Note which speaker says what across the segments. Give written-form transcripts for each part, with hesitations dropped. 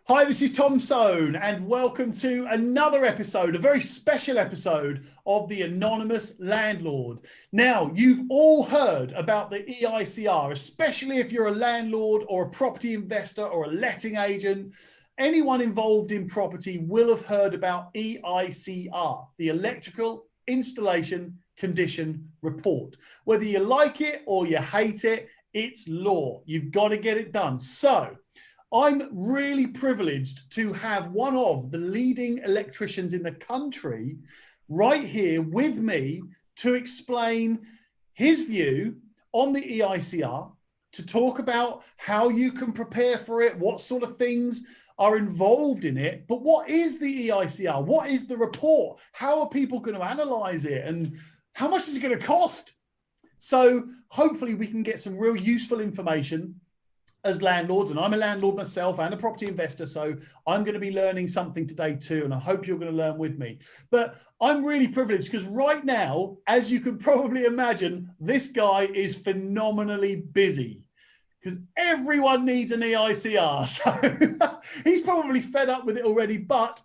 Speaker 1: Hi, this is Tom Soane, and welcome to another episode, a very special episode of the Anonymous Landlord. Now, you've all heard about the EICR, especially if you're a landlord or a property investor or a letting agent. Anyone involved in property will have heard about EICR, the Electrical Installation Condition Report. Whether you like it or you hate it, it's law. You've got to get it done. So, I'm really privileged to have one of the leading electricians in the country right here with me to explain his view on the EICR, to talk about how you can prepare for it, what sort of things are involved in it. But what is the EICR? What is the report? How are people going to analyze it? And how much is it going to cost? So hopefully we can get some real useful information as landlords, and I'm a landlord myself and a property investor, so I'm going to be learning something today too, and I hope you're going to learn with me. But I'm really privileged because right now, as you can probably imagine, this guy is phenomenally busy because everyone needs an EICR. So he's probably fed up with it already, but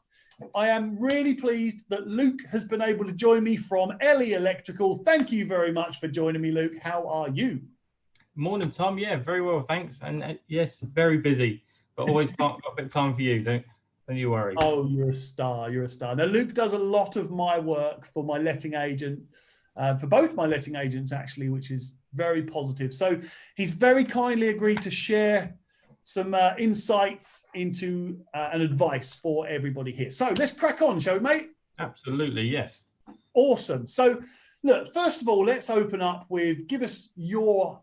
Speaker 1: I am really pleased that Luke has been able to join me from LE Electrical. Thank you very much for joining me, Luke. How are you?
Speaker 2: Morning, Tom. Yeah, very well, thanks. And yes, very busy, but always got a bit of time for you. Don't you worry.
Speaker 1: Oh, you're a star. You're a star. Now, Luke does a lot of my work for my letting agent, for both my letting agents, actually, which is very positive. So he's very kindly agreed to share some insights into and advice for everybody here. So let's crack on, shall we, mate?
Speaker 2: Absolutely, yes.
Speaker 1: Awesome. So, look, first of all, let's open up with, give us your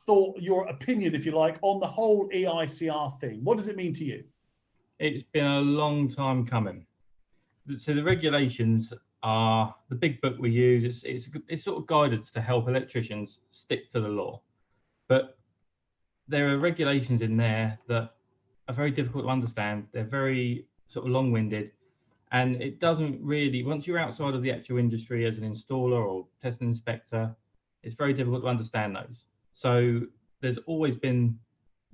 Speaker 1: thought, your opinion, if you like, on the whole EICR thing. What does it mean to you?
Speaker 2: It's been a long time coming. So the regulations are the big book we use. It's sort of guidance to help electricians stick to the law. But there are regulations in there that are very difficult to understand. They're very sort of long-winded. And it doesn't really, once you're outside of the actual industry as an installer or test inspector, it's very difficult to understand those. So there's always been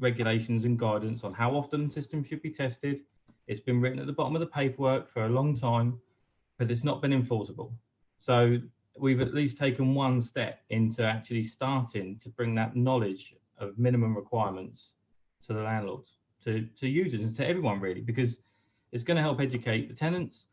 Speaker 2: regulations and guidance on how often systems should be tested. It's been written at the bottom of the paperwork for a long time, but it's not been enforceable. So we've at least taken one step into actually starting to bring that knowledge of minimum requirements to the landlords, to users and to everyone really, because it's going to help educate the tenants,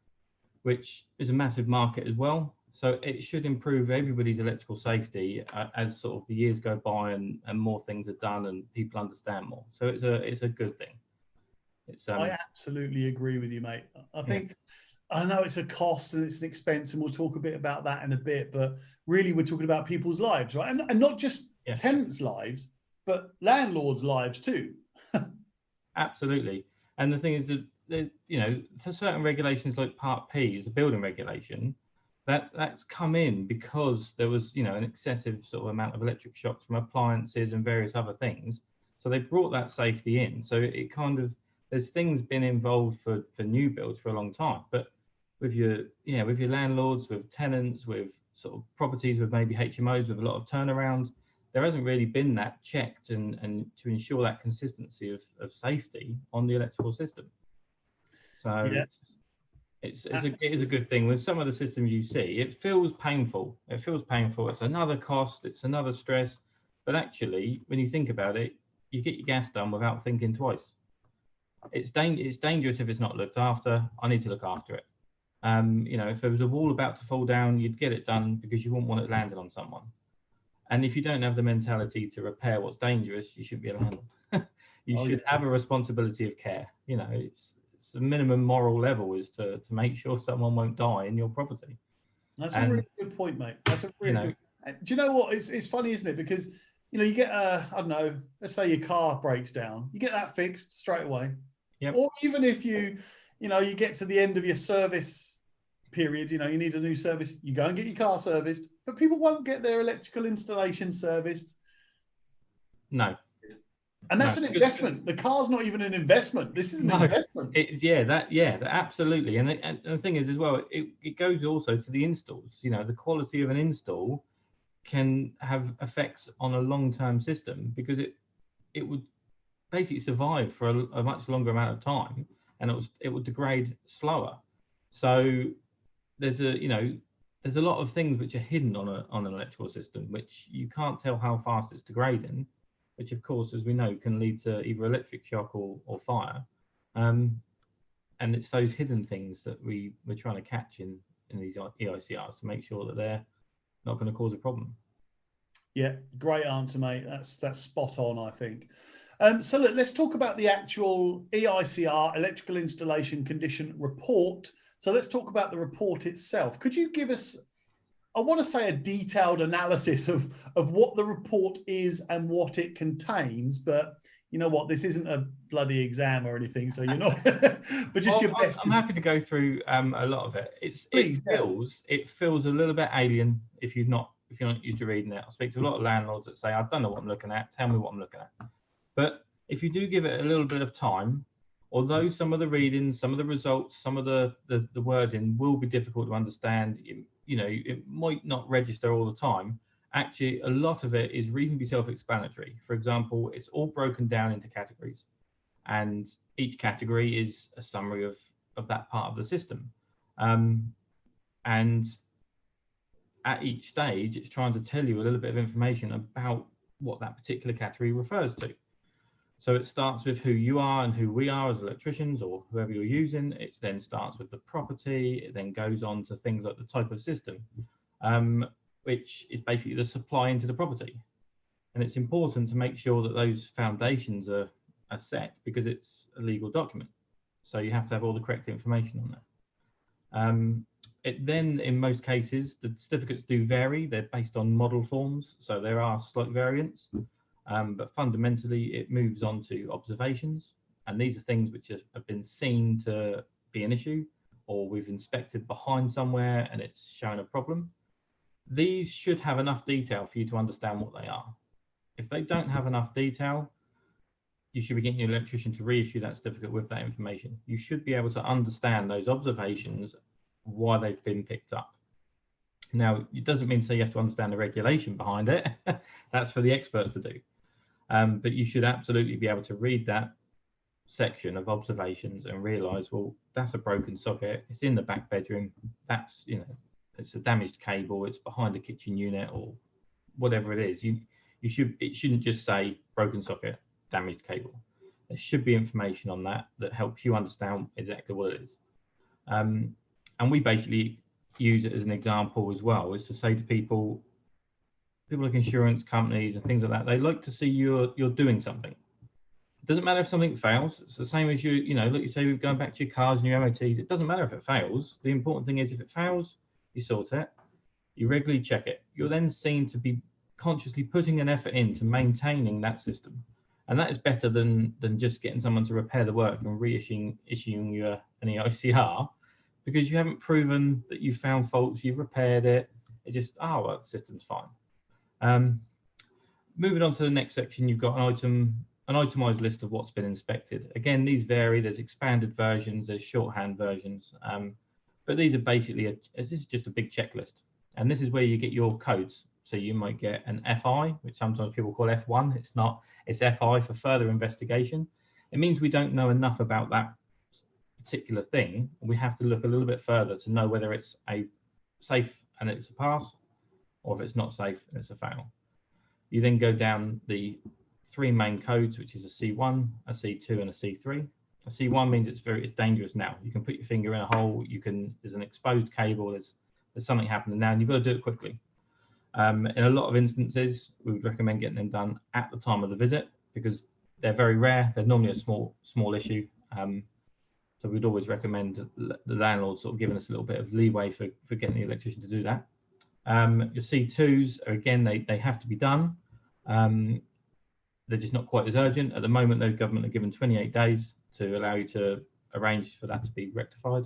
Speaker 2: which is a massive market as well. So it should improve everybody's electrical safety as sort of the years go by and more things are done and people understand more. So it's a good thing.
Speaker 1: I absolutely agree with you, mate. I think, I know it's a cost and it's an expense, and we'll talk a bit about that in a bit, but really we're talking about people's lives, right? And not just tenants' lives, but landlords' lives too.
Speaker 2: Absolutely. And the thing is that, you know, for certain regulations like Part P is a building regulation, that's come in because there was, you know, an excessive sort of amount of electric shocks from appliances and various other things. So they brought that safety in. So it kind of, there's things been involved for new builds for a long time. But with your landlords, with tenants, with sort of properties with maybe HMOs with a lot of turnaround, there hasn't really been that checked and to ensure that consistency of safety on the electrical system. So it is a good thing. With some of the systems you see, it feels painful. It feels painful. It's another cost. It's another stress. But actually, when you think about it, you get your gas done without thinking twice. It's dangerous if it's not looked after. I need to look after it. You know, if there was a wall about to fall down, you'd get it done because you wouldn't want it landed on someone. And if you don't have the mentality to repair what's dangerous, you shouldn't be a landlord. You should have a responsibility of care. You know, it's the minimum moral level is to make sure someone won't die in your property.
Speaker 1: That's a really good point, mate. That's a really good. Do you know what? It's funny, isn't it? Because, you know, you get I don't know, let's say your car breaks down, you get that fixed straight away. Yep. Or even if you get to the end of your service period, you know, you need a new service, you go and get your car serviced, but people won't get their electrical installation serviced.
Speaker 2: No.
Speaker 1: And that's an investment. The car's not even an investment. This is an investment.
Speaker 2: Absolutely. And the thing is as well, it goes also to the installs. You know, the quality of an install can have effects on a long-term system because it would basically survive for a much longer amount of time, and it would degrade slower. So there's there's a lot of things which are hidden on an electrical system, which you can't tell how fast it's degrading, which of course, as we know, can lead to either electric shock or fire. And it's those hidden things that we're trying to catch in these EICRs to make sure that they're not going to cause a problem.
Speaker 1: Yeah, great answer, mate. That's spot on, I think. So look, let's talk about the actual EICR, Electrical Installation Condition Report. So let's talk about the report itself. Could you give us, I want to say, a detailed analysis of what the report is and what it contains, but you know what, this isn't a bloody exam or anything, so you're not, but just your best.
Speaker 2: I'm happy to go through a lot of it. It feels a little bit alien if you're not used to reading it. I speak to a lot of landlords that say, I don't know what I'm looking at, tell me what I'm looking at. But if you do give it a little bit of time, although some of the readings, some of the results, some of the wording will be difficult to understand, it might not register all the time. Actually, a lot of it is reasonably self-explanatory. For example, it's all broken down into categories, and each category is a summary of that part of the system. And at each stage, it's trying to tell you a little bit of information about what that particular category refers to. So it starts with who you are and who we are as electricians, or whoever you're using. It then starts with the property. It then goes on to things like the type of system, which is basically the supply into the property. And it's important to make sure that those foundations are set, because it's a legal document. So you have to have all the correct information on there. It then, in most cases, the certificates do vary. They're based on model forms, so there are slight variants. But fundamentally, it moves on to observations. And these are things which have been seen to be an issue, or we've inspected behind somewhere and it's shown a problem. These should have enough detail for you to understand what they are. If they don't have enough detail, you should be getting your electrician to reissue that certificate with that information. You should be able to understand those observations, why they've been picked up. Now, it doesn't mean to say you have to understand the regulation behind it. That's for the experts to do. But you should absolutely be able to read that section of observations and realise, well, that's a broken socket. It's in the back bedroom. That's, it's a damaged cable. It's behind the kitchen unit, or whatever it is. It shouldn't just say broken socket, damaged cable. There should be information on that helps you understand exactly what it is. And we basically use it as an example as well, is to say to people like insurance companies and things like that, they like to see you're doing something. It doesn't matter if something fails. It's the same as like you say, going back to your cars and your MOTs. It doesn't matter if it fails. The important thing is, if it fails, you sort it, you regularly check it. You're then seen to be consciously putting an effort into maintaining that system. And that is better than just getting someone to repair the work and issuing you an EICR, because you haven't proven that you've found faults, you've repaired it. It's just, well, the system's fine. Moving on to the next section, you've got an itemized list of what's been inspected. Again, these vary. There's expanded versions, there's shorthand versions, but these are basically this is just a big checklist, and this is where you get your codes. So you might get an FI, which sometimes people call F1. It's not. It's FI for further investigation. It means we don't know enough about that particular thing. We have to look a little bit further to know whether it's a safe and it's a pass, or if it's not safe and it's a fail. You then go down the three main codes, which is a C1, a C2, and a C3. A C1 means it's dangerous now. You can put your finger in a hole. There's an exposed cable. There's something happening now, and you've got to do it quickly. In a lot of instances, we would recommend getting them done at the time of the visit, because they're very rare. They're normally a small issue. So we'd always recommend the landlord sort of giving us a little bit of leeway for getting the electrician to do that. Your C2s are, again, they have to be done. They're just not quite as urgent. At the moment, the government are given 28 days to allow you to arrange for that to be rectified.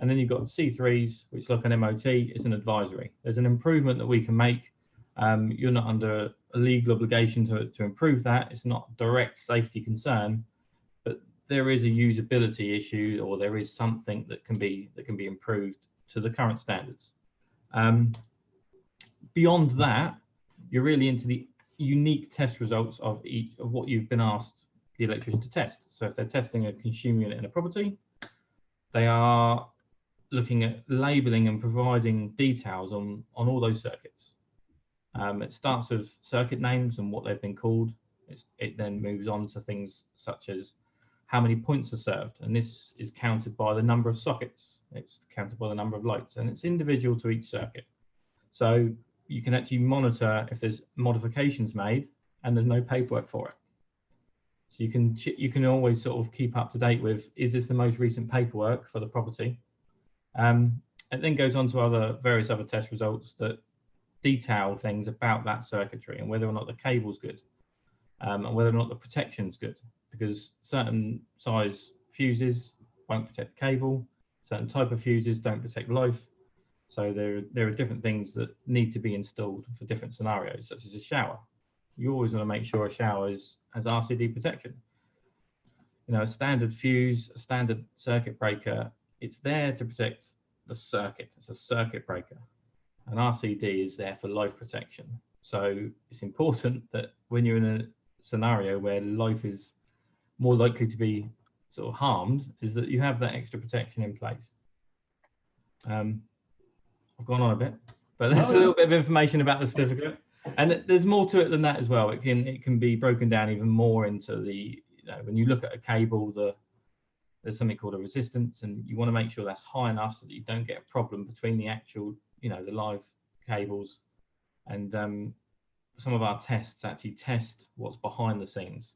Speaker 2: And then you've got C3s, which, like an MOT, is an advisory. There's an improvement that we can make. You're not under a legal obligation to improve that. It's not a direct safety concern, but there is a usability issue, or there is something that can be improved to the current standards. Beyond that, you're really into the unique test results of what you've been asked the electrician to test. So if they're testing a consumer unit in a property, they are looking at labeling and providing details on all those circuits. It starts with circuit names and what they've been called. It then moves on to things such as how many points are served, and this is counted by the number of sockets. It's counted by the number of lights, and it's individual to each circuit. So you can actually monitor if there's modifications made and there's no paperwork for it. So you can always sort of keep up to date with, is this the most recent paperwork for the property? It then goes on to various other test results that detail things about that circuitry and whether or not the cable's good, and whether or not the protection's good, because certain size fuses won't protect the cable, certain type of fuses don't protect life. So there are different things that need to be installed for different scenarios, such as a shower. You always want to make sure a shower has RCD protection. You know, a standard fuse, a standard circuit breaker, it's there to protect the circuit. It's a circuit breaker. An RCD is there for life protection. So it's important that when you're in a scenario where life is more likely to be sort of harmed, is that you have that extra protection in place. I've gone on a bit, but there's a little bit of information about the certificate, and there's more to it than that as well. It can be broken down even more into the, you know, when you look at a cable, there's something called a resistance, and you want to make sure that's high enough so that you don't get a problem between the actual, you know, the live cables. And some of our tests actually test what's behind the scenes,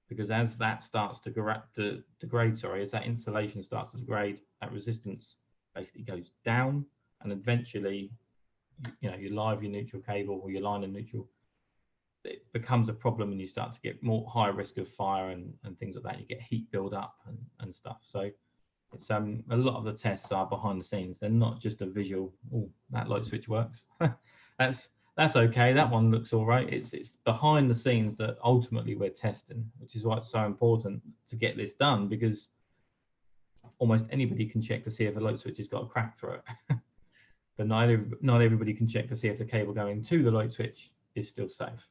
Speaker 2: because as that starts to degrade, as that insulation starts to degrade, that resistance basically goes down, and eventually, you know, your live, your neutral cable, or your line and neutral, it becomes a problem, and you start to get more high risk of fire and things like that. You get heat build up and stuff. So it's a lot of the tests are behind the scenes. They're not just a visual, oh, that light switch works. that's okay, that one looks all right. It's behind the scenes that ultimately we're testing, which is why it's so important to get this done, because almost anybody can check to see if a light switch has got a crack through it. But not everybody can check to see if the cable going to the light switch is still safe.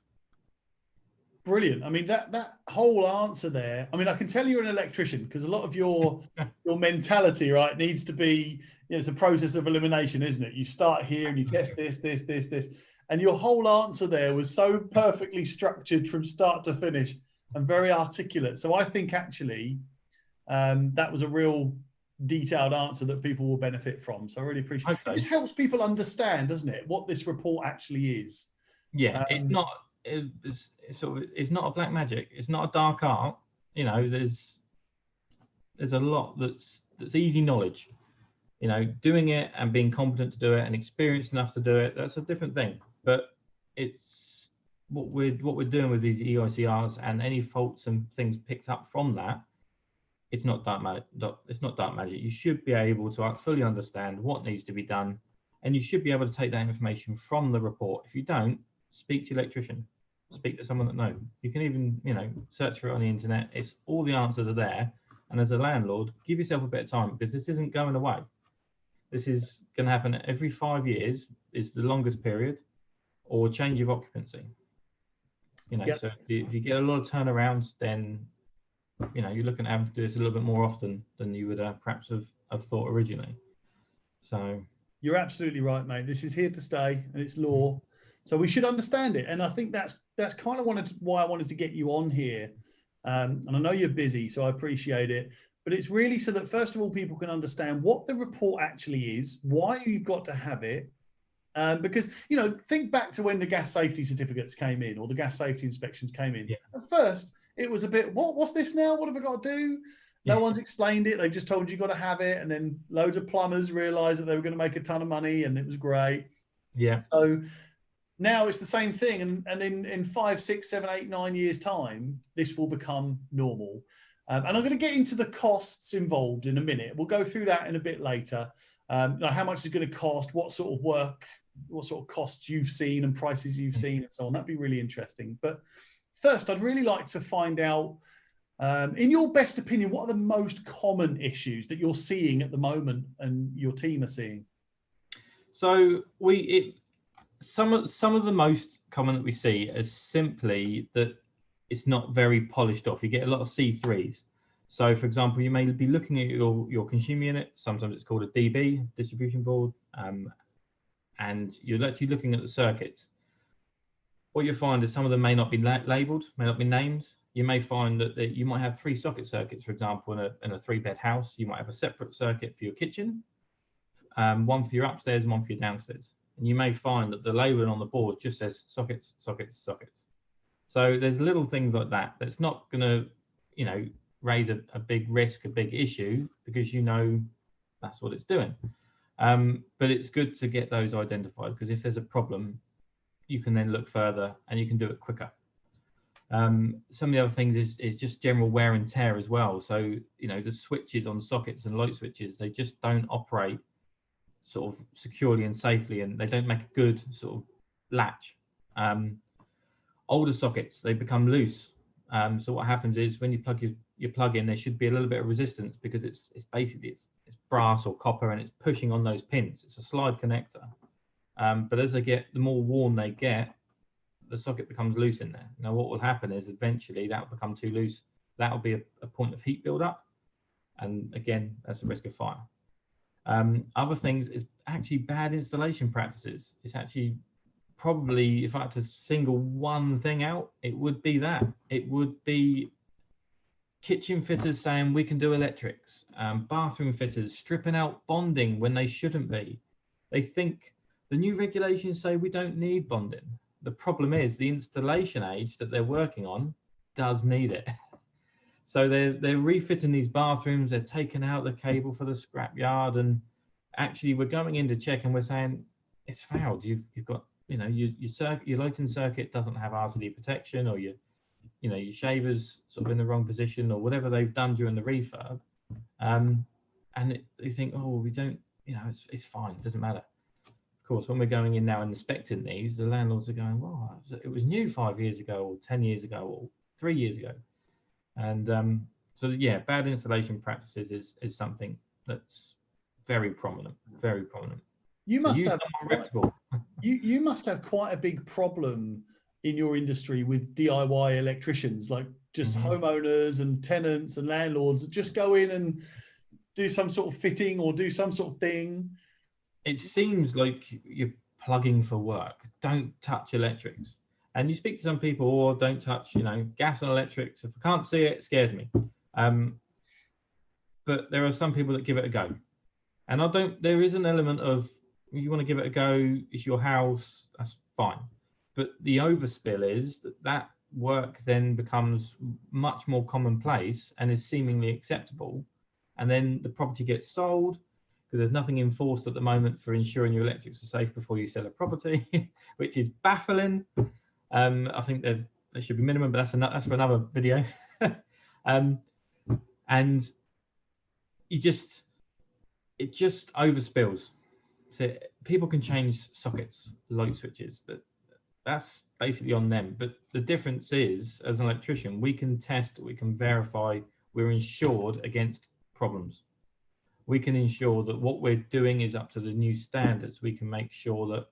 Speaker 2: Brilliant.
Speaker 1: I mean, that whole answer there, I mean, I can tell you're an electrician, because a lot of your mentality, right, needs to be, you know, it's a process of elimination, isn't it? You start here and you test this. And your whole answer there was so perfectly structured from start to finish and very articulate. So I think actually that was a real detailed answer that people will benefit from. So I really appreciate it. It just helps people understand, doesn't it, what this report actually is.
Speaker 2: Yeah, it's not a black magic. It's not a dark art. You know, there's a lot that's easy knowledge. You know, doing it and being competent to do it and experienced enough to do it, that's a different thing. But it's what we're doing with these EICRs, and any faults and things picked up from that. It's not dark magic. It's not dark magic. You should be able to fully understand what needs to be done, and you should be able to take that information from the report. If you don't, speak to your electrician. Speak to someone that knows. You can even, you know, search for it on the internet. It's all the answers are there. And as a landlord, give yourself a bit of time, because this isn't going away. This is going to happen every 5 years is the longest period, or change of occupancy. You know, yep. So if you get a lot of turnarounds, then, you know, you're looking at having to do this a little bit more often than you would perhaps have thought originally. So
Speaker 1: you're absolutely right, mate. This is here to stay, and it's law. So we should understand it. And I think that's kind of why I wanted to get you on here. And I know you're busy, so I appreciate it. But it's really so that, first of all, people can understand what the report actually is, why you've got to have it. Because, you know, think back to when the gas safety certificates came in, or the gas safety inspections came in. Yeah. At first, it was a bit, what's this now? What have I got to do? No one's explained it. They've just told you got to have it. And then loads of plumbers realized that they were going to make a ton of money, and it was great.
Speaker 2: Yeah.
Speaker 1: So now it's the same thing. And in 5, 6, 7, 8, 9 years' time, this will become normal. And I'm going to get into the costs involved in a minute. We'll go through that in a bit later. How much is it going to cost, what sort of work, what sort of costs you've seen and prices you've seen, and so on. That'd be really interesting. But first, I'd really like to find out, in your best opinion, what are the most common issues that you're seeing at the moment and your team are seeing?
Speaker 2: So some of the most common that we see is simply that it's not very polished off. You get a lot of C3s. So for example, you may be looking at your consumer unit. Sometimes it's called a DB, distribution board, and you're actually looking at the circuits. What you find is some of them may not be labeled, may not be named. You may find that you might have 3 socket circuits, for example, in a 3-bed house. You might have a separate circuit for your kitchen, one for your upstairs and one for your downstairs. And you may find that the labeling on the board just says sockets, sockets, sockets. So there's little things like that that's not going to, you know, raise a big risk, a big issue, because you know that's what it's doing. But it's good to get those identified, because if there's a problem, you can then look further and you can do it quicker. Some of the other things is just general wear and tear as well. So, you know, the switches on sockets and light switches, they just don't operate sort of securely and safely, and they don't make a good sort of latch. Older sockets, they become loose. So what happens is when you plug your plug in, there should be a little bit of resistance, because it's basically it's brass or copper, and it's pushing on those pins. It's a slide connector. But as the more worn they get, the socket becomes loose in there. Now what will happen is eventually that will become too loose. That will be a point of heat buildup, and again, that's a risk of fire. Other things is actually bad installation practices. It's actually probably, if I had to single one thing out, it would be that. It would be kitchen fitters saying we can do electrics, bathroom fitters stripping out bonding when they shouldn't be. They think the new regulations say we don't need bonding. The problem is the installation age that they're working on does need it. So they're refitting these bathrooms, they're taking out the cable for the scrapyard, and actually we're going in to check and we're saying it's failed. You've got, you know, your lighting circuit doesn't have RCD protection, or your shaver's sort of in the wrong position, or whatever they've done during the refurb. And they think, oh, we don't, you know, it's fine, it doesn't matter. Of course, when we're going in now and inspecting these, the landlords are going, well, it was new 5 years ago, or 10 years ago, or 3 years ago. And so yeah, bad installation practices is something that's very prominent, very prominent.
Speaker 1: You must have
Speaker 2: reputable.
Speaker 1: You must have quite a big problem in your industry with DIY electricians, like just homeowners and tenants and landlords that just go in and do some sort of fitting or do some sort of thing.
Speaker 2: It seems like you're plugging for work. Don't touch electrics. And you speak to some people, or don't touch, you know, gas and electrics. If I can't see it, it scares me. But there are some people that give it a go. And there is an element of, you want to give it a go, it's your house, that's fine. But the overspill is that work then becomes much more commonplace and is seemingly acceptable. And then the property gets sold, because there's nothing enforced at the moment for ensuring your electrics are safe before you sell a property, which is baffling. I think there should be minimum, but that's for another video. And it just overspills. So people can change sockets, light switches. That's basically on them. But the difference is, as an electrician, we can test, we can verify, we're insured against problems. We can ensure that what we're doing is up to the new standards. We can make sure that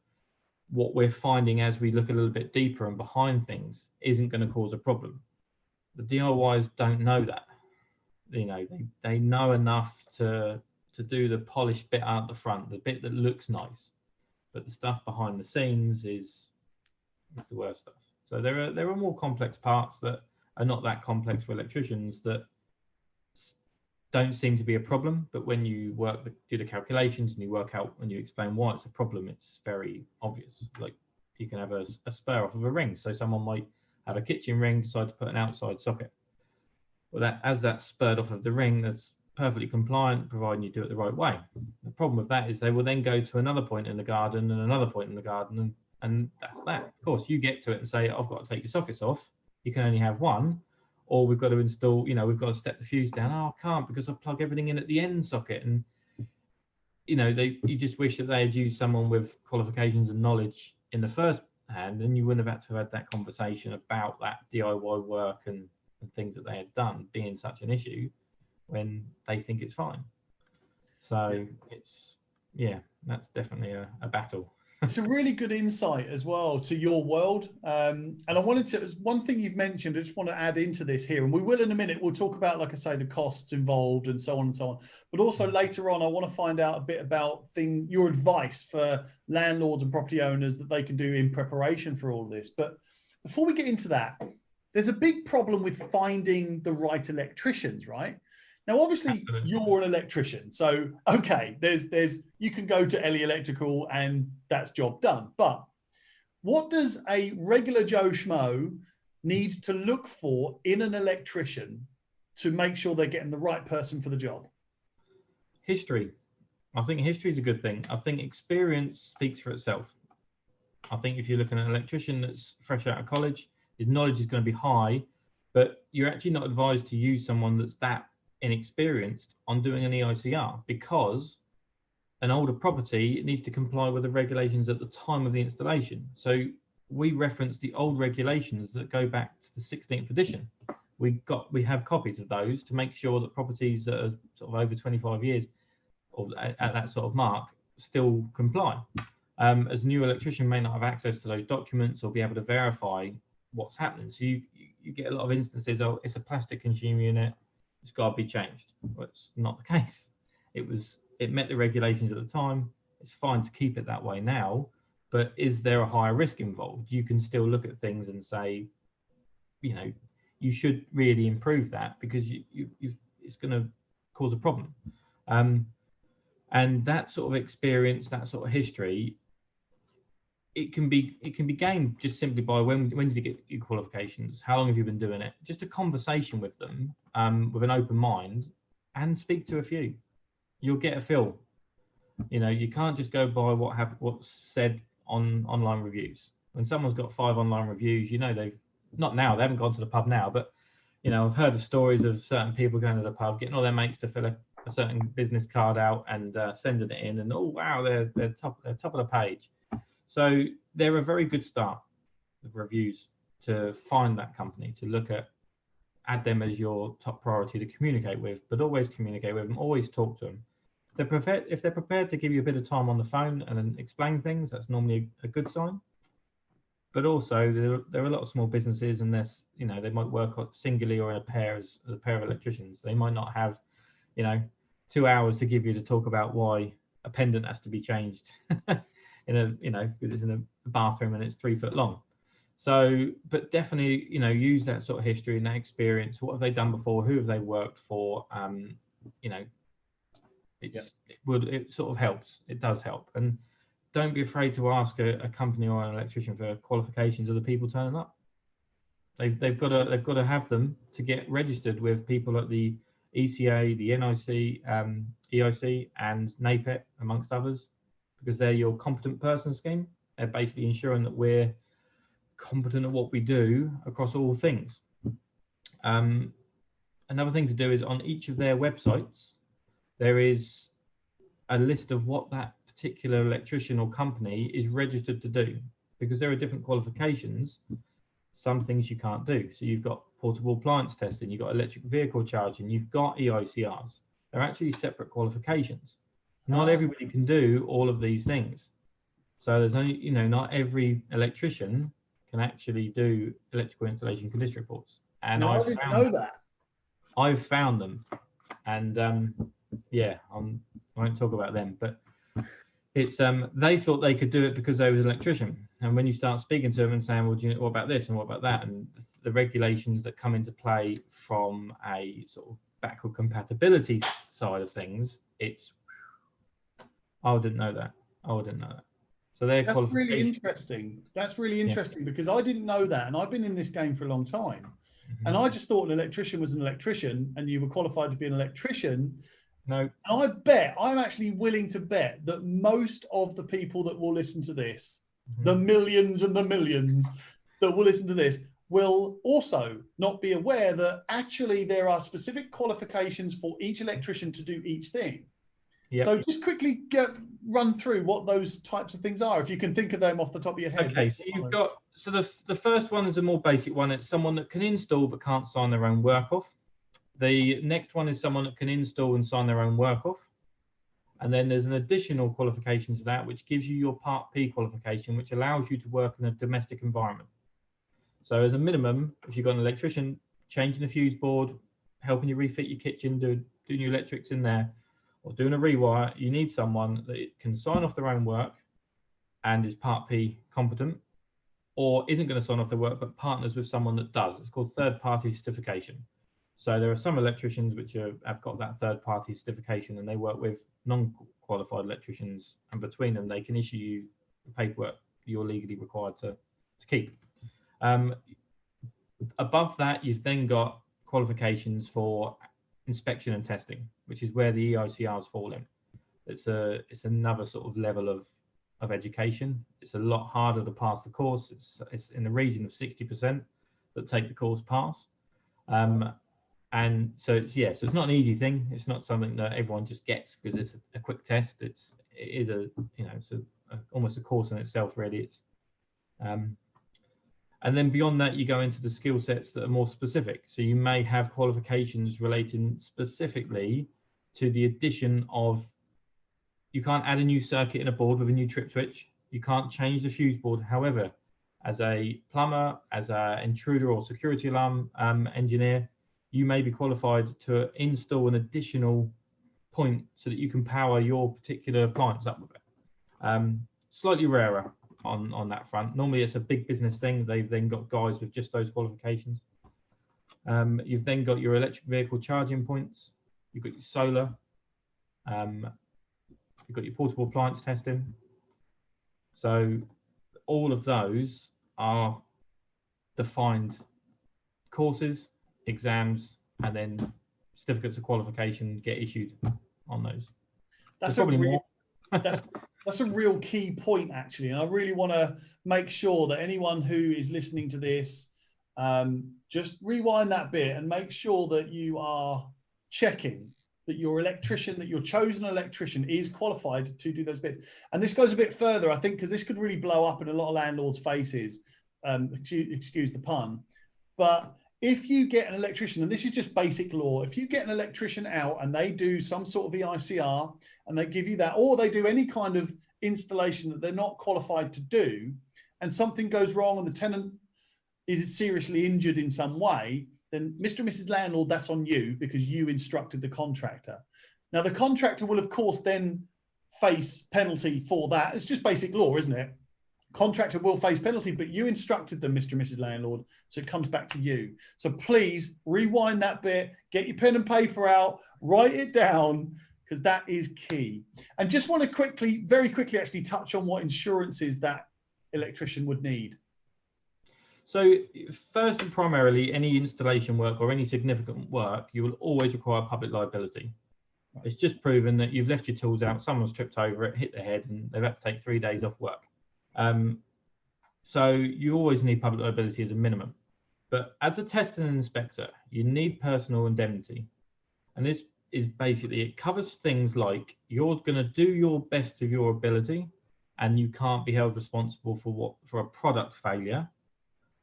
Speaker 2: what we're finding as we look a little bit deeper and behind things isn't going to cause a problem. The DIYs don't know that. You know, they know enough to do the polished bit out the front, the bit that looks nice, but the stuff behind the scenes is the worst stuff. So there are more complex parts that are not that complex for electricians, that don't seem to be a problem, but when you do the calculations and you work out, when you explain why it's a problem, it's very obvious. Like, you can have a spur off of a ring. So someone might have a kitchen ring, decide to put an outside socket. Well, as that's spurred off of the ring, that's perfectly compliant, providing you do it the right way. The problem with that is they will then go to another point in the garden and another point in the garden, and that's that. Of course, you get to it and say, I've got to take your sockets off. You can only have one. Or we've got to install, you know, we've got to step the fuse down. Oh, I can't, because I plug everything in at the end socket. And, you know, you just wish that they had used someone with qualifications and knowledge in the first hand, and you wouldn't have had to have had that conversation about that DIY work and things that they had done being such an issue when they think it's fine. So it's, yeah, that's definitely a battle.
Speaker 1: It's a really good insight as well to your world. And I wanted to, one thing you've mentioned, I just want to add into this here, and we will in a minute, we'll talk about, like I say, the costs involved and so on and so on. But also later on, I want to find out a bit about your advice for landlords and property owners that they can do in preparation for all of this. But before we get into that, there's a big problem with finding the right electricians, right? Now, obviously, you're an electrician, so okay, you can go to Ellie Electrical and that's job done. But what does a regular Joe Schmo need to look for in an electrician to make sure they're getting the right person for the job?
Speaker 2: History. I think history is a good thing. I think experience speaks for itself. I think if you're looking at an electrician that's fresh out of college, his knowledge is going to be high, but you're actually not advised to use someone that's that inexperienced on doing an EICR, because an older property needs to comply with the regulations at the time of the installation. So we reference the old regulations that go back to the 16th edition. We have copies of those to make sure that properties that are sort of over 25 years or at that sort of mark still comply. As a new electrician may not have access to those documents or be able to verify what's happening. So you get a lot of instances, oh, it's a plastic consumer unit, it's got to be changed. Well, it's not the case. It met the regulations at the time. It's fine to keep it that way now, but is there a higher risk involved? You can still look at things and say, you know, you should really improve that, because it's going to cause a problem. And that sort of experience, that sort of history, it can be gained just simply by when did you get your qualifications? How long have you been doing it? Just a conversation with them, with an open mind, and speak to a few. You'll get a feel. You know, you can't just go by what's said on online reviews. When someone's got 5 online reviews, you know, they haven't gone to the pub now, but you know, I've heard of stories of certain people going to the pub, getting all their mates to fill a certain business card out and sending it in, and oh wow, they're top of the page. So they're a very good start of reviews to find that company, to look at, add them as your top priority to communicate with, but always communicate with them, always talk to them. If they're prepared to give you a bit of time on the phone and then explain things, that's normally a good sign. But also there are a lot of small businesses, and they might work singly or in a pair as a pair of electricians. They might not have, 2 hours to give you to talk about why a pendant has to be changed because it's in a bathroom and it's 3 foot long. So, but definitely, use that sort of history and that experience. What have they done before? Who have they worked for? It sort of helps. It does help. And don't be afraid to ask a company or an electrician for qualifications of the people turning up. They've got to have them to get registered with people at the ECA, the NIC, EIC, and NAPET, amongst others, because they're your competent person scheme. They're basically ensuring that we're competent at what we do across all things. Another thing to do is on each of their websites, there is a list of what that particular electrician or company is registered to do, because there are different qualifications. Some things you can't do. So you've got portable appliance testing, you've got electric vehicle charging, you've got EICRs. They're actually separate qualifications. Not everybody can do all of these things. So there's only, not every electrician can actually do electrical installation condition reports. And
Speaker 1: no, I didn't know that.
Speaker 2: I've found them. And I won't talk about them, but it's they thought they could do it because they was an electrician. And when you start speaking to them and saying, well, what about this and what about that, and the regulations that come into play from a sort of backward compatibility side of things, I didn't know that. So that's
Speaker 1: really interesting. That's really interesting because I didn't know that, and I've been in this game for a long time. Mm-hmm. And I just thought an electrician was an electrician, and you were qualified to be an electrician.
Speaker 2: No.
Speaker 1: And I'm actually willing to bet that most of the people that will listen to this, the millions and the millions that will listen to this, will also not be aware that actually there are specific qualifications for each electrician to do each thing. Yep. So just quickly run through what those types of things are, if you can think of them off the top of your head.
Speaker 2: Okay, so you've got, the first one is a more basic one. It's someone that can install but can't sign their own work off. The next one is someone that can install and sign their own work off. And then there's an additional qualification to that, which gives you your Part P qualification, which allows you to work in a domestic environment. So as a minimum, if you've got an electrician changing a fuse board, helping you refit your kitchen, doing your electrics in there, or doing a rewire, you need someone that can sign off their own work and is Part P competent, or isn't going to sign off their work but partners with someone that does. It's called third-party certification. So there are some electricians which have got that third-party certification, and they work with non-qualified electricians, and between them they can issue you the paperwork you're legally required to keep. Above that, you've then got qualifications for inspection and testing, which is where the EICRs fall in. It's another sort of level of education. It's a lot harder to pass the course. It's in the region of 60% that take the course pass. And so it's not an easy thing. It's not something that everyone just gets because it's a quick test. It's almost a course in itself, really. And then beyond that, you go into the skill sets that are more specific. So you may have qualifications relating specifically to the addition of, you can't add a new circuit in a board with a new trip switch. You can't change the fuse board. However, as a plumber, as an intruder or security alarm engineer, you may be qualified to install an additional point so that you can power your particular appliance up with it. Slightly rarer on that front. Normally it's a big business thing. They've then got guys with just those qualifications. You've then got your electric vehicle charging points. You've got your solar. You've got your portable appliance testing. So all of those are defined courses, exams, and then certificates of qualification get issued on those.
Speaker 1: That's that's a real key point, actually, and I really want to make sure that anyone who is listening to this, just rewind that bit and make sure that you are checking that your electrician, that your chosen electrician is qualified to do those bits. And this goes a bit further, I think, because this could really blow up in a lot of landlords' faces. Excuse the pun, but if you get an electrician, and this is just basic law, if you get an electrician out and they do some sort of EICR and they give you that, or they do any kind of installation that they're not qualified to do, and something goes wrong and the tenant is seriously injured in some way, then Mr. and Mrs. Landlord, that's on you because you instructed the contractor. Now, the contractor will, of course, then face penalty for that. It's just basic law, isn't it? Contractor will face penalty, but you instructed them, Mr. and Mrs. Landlord, so it comes back to you. So please rewind that bit, get your pen and paper out, write it down, because that is key. And just want to very quickly actually touch on what insurances that electrician would need.
Speaker 2: So first and primarily, any installation work or any significant work, you will always require public liability. It's just proven that you've left your tools out, someone's tripped over it, hit their head, and they've had to take 3 days off work. So you always need public liability as a minimum. But as a tester and inspector, you need personal indemnity. And this is basically, it covers things like you're going to do your best of your ability and you can't be held responsible for a product failure.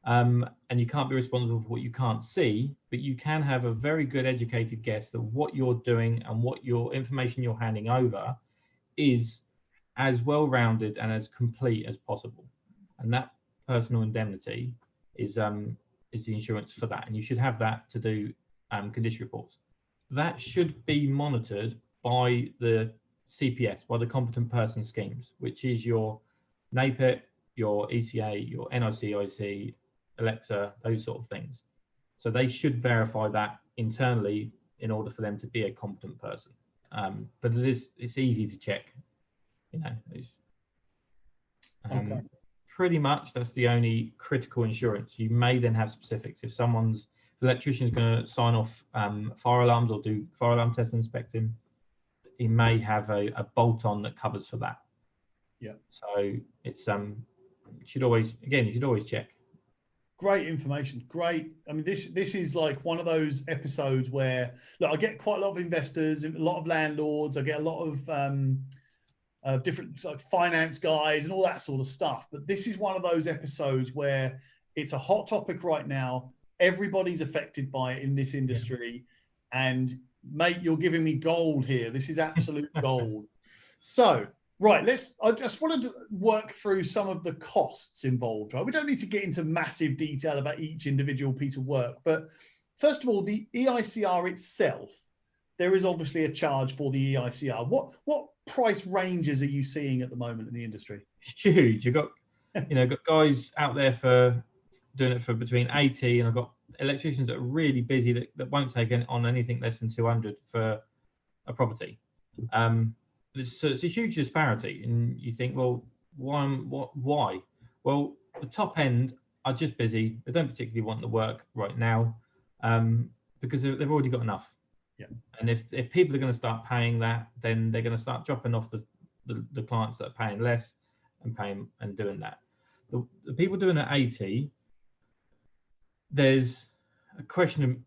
Speaker 2: And you can't be responsible for what you can't see, but you can have a very good educated guess that what you're doing and what your information you're handing over is as well-rounded and as complete as possible. And that personal indemnity is the insurance for that. And you should have that to do condition reports. That should be monitored by the CPS, by the competent person schemes, which is your NAPIT, your ECA, your NICIC, Alexa, those sort of things. So they should verify that internally in order for them to be a competent person. But it's easy to check. You know,
Speaker 1: Okay.
Speaker 2: Pretty much that's the only critical insurance. You may then have specifics. If the electrician is going to sign off fire alarms or do fire alarm test and inspecting, he may have a bolt-on that covers for that.
Speaker 1: Yeah.
Speaker 2: So it's you should always check.
Speaker 1: Great information. Great. I mean, this is like one of those episodes where, look, I get quite a lot of investors, a lot of landlords. I get a lot of different like finance guys and all that sort of stuff. But this is one of those episodes where it's a hot topic right now. Everybody's affected by it in this industry. Yeah. And mate, you're giving me gold here. This is absolute gold. So, right, I just wanted to work through some of the costs involved, right? We don't need to get into massive detail about each individual piece of work, but first of all, the EICR itself, there is obviously a charge for the EICR. What price ranges are you seeing at the moment in the industry?
Speaker 2: Huge. You've got, got guys out there for doing it for between 80, and I've got electricians that are really busy that won't take on anything less than 200 for a property. So it's a huge disparity, and you think, well, why? Well, the top end are just busy. They don't particularly want the work right now, because they've already got enough.
Speaker 1: Yeah.
Speaker 2: And if people are going to start paying that, then they're going to start dropping off the clients that are paying less and doing that. The people doing at 80, there's a question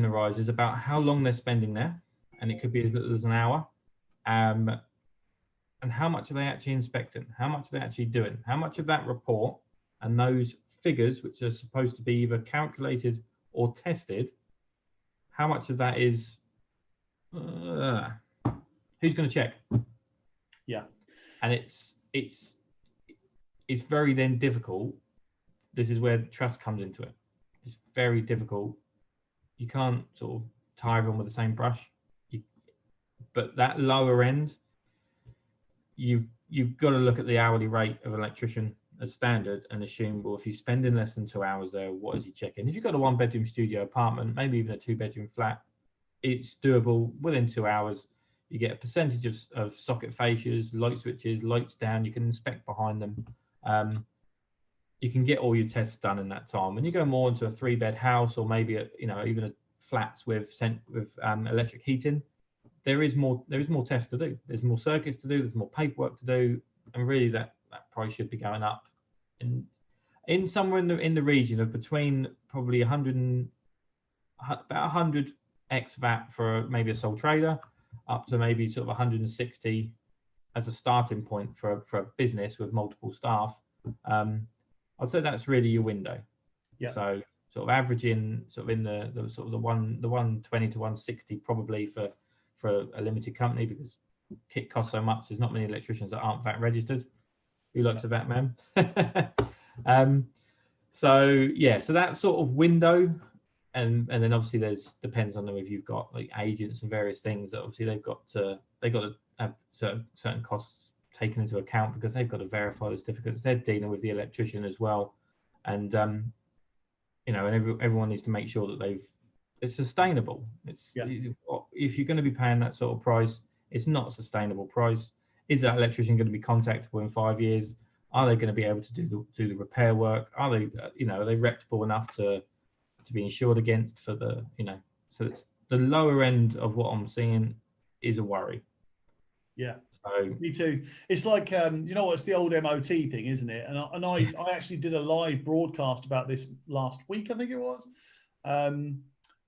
Speaker 2: arises about how long they're spending there, and it could be as little as an hour. And how much are they actually inspecting? How much are they actually doing? How much of that report and those figures, which are supposed to be either calculated or tested, how much of that is who's going to check?
Speaker 1: Yeah.
Speaker 2: And it's very then difficult. This is where trust comes into it. It's very difficult. You can't sort of tie everyone with the same brush. But that lower end, you've got to look at the hourly rate of an electrician as standard and assume, well, if he's spending less than 2 hours there, what is he checking? If you've got a 1-bedroom studio apartment, maybe even a 2-bedroom flat, it's doable within 2 hours. You get a percentage of socket fascias, light switches, lights down. You can inspect behind them. You can get all your tests done in that time. When you go more into a 3-bed house, or maybe even a flats with electric heating, there is more tests to do. There's more circuits to do. There's more paperwork to do, and really that price should be going up. And in somewhere in the region of between probably about 100 ex VAT for maybe a sole trader, up to maybe sort of 160 as a starting point for a business with multiple staff. I'd say that's really your window.
Speaker 1: Yeah.
Speaker 2: So sort of averaging sort of in the 120 to 160 probably for a limited company, because kit costs so much. There's not many electricians that aren't VAT registered. Who likes a VAT man? So that sort of window, and then obviously depends on them if you've got like agents and various things that obviously they've got to have certain costs taken into account, because they've got to verify the certificates. They're dealing with the electrician as well, and and everyone needs to make sure that it's sustainable. If you're going to be paying that sort of price, it's not a sustainable price. Is that electrician going to be contactable in 5 years? Are they going to be able to do the repair work? Are they are they reputable enough to be insured against for the So it's the lower end of what I'm seeing is a worry.
Speaker 1: Yeah,
Speaker 2: so
Speaker 1: me too. It's like it's the old MOT thing, isn't it? And I actually did a live broadcast about this last week, I think it was,